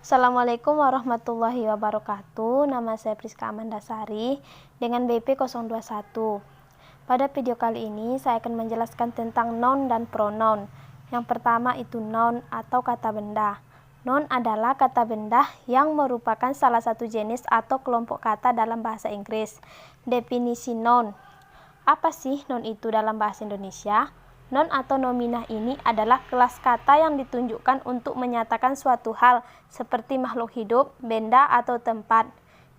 Assalamualaikum warahmatullahi wabarakatuh. Nama saya Priska Amandasari dengan BP 021. Pada video kali ini saya akan menjelaskan tentang noun dan pronoun. Yang pertama itu noun atau kata benda. Noun adalah kata benda yang merupakan salah satu jenis atau kelompok kata dalam bahasa Inggris. Definisi noun. Apa sih noun itu dalam bahasa Indonesia? Noun atau nominah ini adalah kelas kata yang ditunjukkan untuk menyatakan suatu hal seperti makhluk hidup, benda, atau tempat.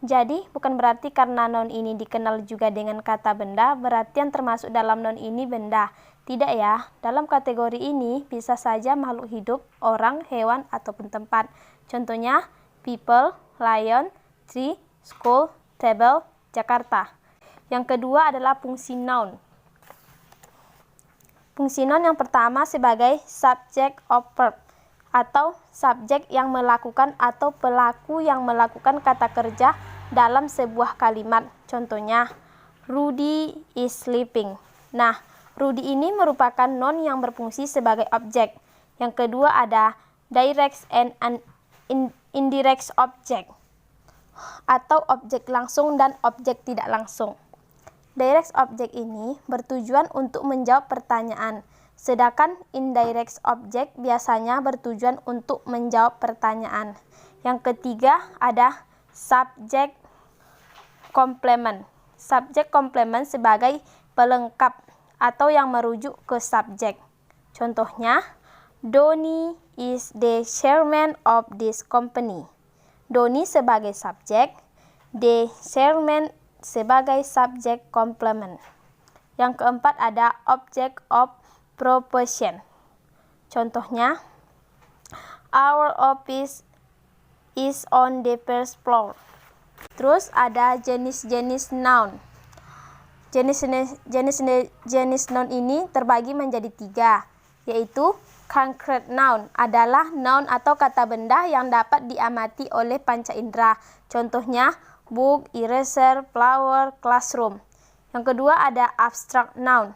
Jadi, bukan berarti karena noun ini dikenal juga dengan kata benda, berarti yang termasuk dalam noun ini benda. Tidak ya, dalam kategori ini bisa saja makhluk hidup, orang, hewan, ataupun tempat. Contohnya, people, lion, tree, school, table, Jakarta. Yang kedua adalah fungsi noun. Fungsi noun yang pertama sebagai subject of verb atau subjek yang melakukan atau pelaku yang melakukan kata kerja dalam sebuah kalimat. Contohnya, Rudy is sleeping. Nah, Rudy ini merupakan noun yang berfungsi sebagai objek. Yang kedua ada direct and indirect object atau objek langsung dan objek tidak langsung. Direct object ini bertujuan untuk menjawab pertanyaan, sedangkan indirect object biasanya bertujuan untuk menjawab pertanyaan. Yang ketiga ada subject complement. Subject complement sebagai pelengkap atau yang merujuk ke subjek. Contohnya, Donny is the chairman of this company. Donny sebagai subjek, the chairman sebagai subjek complement. Yang keempat ada object of proposition. Contohnya, our office is on the first floor. Terus ada jenis-jenis noun. Jenis noun ini terbagi menjadi 3, yaitu concrete noun adalah noun atau kata benda yang dapat diamati oleh panca indera. Contohnya, book, eraser, flower, classroom. Yang kedua ada abstract noun.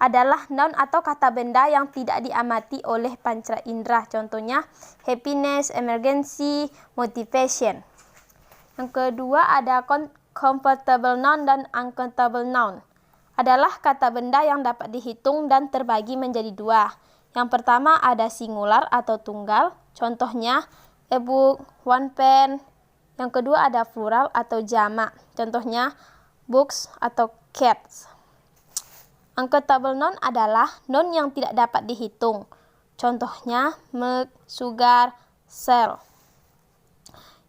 Adalah noun atau kata benda yang tidak diamati oleh panca indera. Contohnya happiness, emergency, motivation. Yang kedua ada countable noun dan uncountable noun. Adalah kata benda yang dapat dihitung dan terbagi menjadi 2. Yang pertama ada singular atau tunggal. Contohnya a book, one pen. Yang kedua ada plural atau jamak. Contohnya books atau cats. Uncountable noun adalah noun yang tidak dapat dihitung. Contohnya milk, sugar, cell.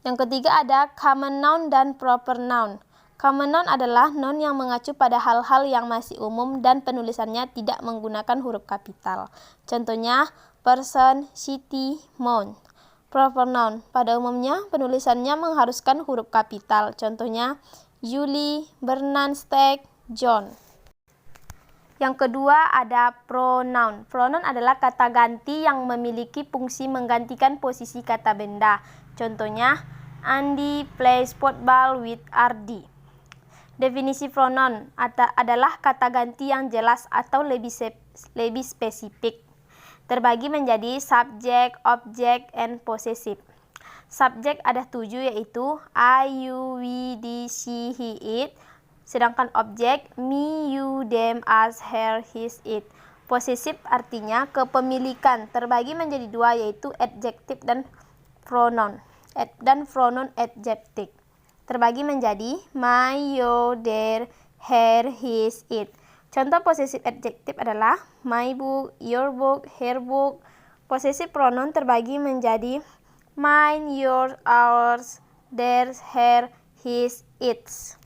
Yang ketiga ada common noun dan proper noun. Common noun adalah noun yang mengacu pada hal-hal yang masih umum dan penulisannya tidak menggunakan huruf kapital. Contohnya person, city, mount. Proper noun pada umumnya penulisannya mengharuskan huruf kapital. Contohnya Julie, Bernard, Steg, John. Yang kedua ada pronoun. Pronoun adalah kata ganti yang memiliki fungsi menggantikan posisi kata benda. Contohnya Andy plays football with Ardi. Definisi pronoun adalah kata ganti yang jelas atau lebih spesifik. Terbagi menjadi subjek, objek, and possessive. Subjek ada 7 yaitu I, you, we, they, she, he, it. Sedangkan objek me, you, them, us, her, his, it. Possessive artinya kepemilikan. Terbagi menjadi 2 yaitu adjective dan pronoun. Pronoun adjective. Terbagi menjadi my, your, their, her, his, it. Contoh possessive adjective adalah my book, your book, her book. Possessive pronoun terbagi menjadi mine, yours, ours, theirs, her, his, its.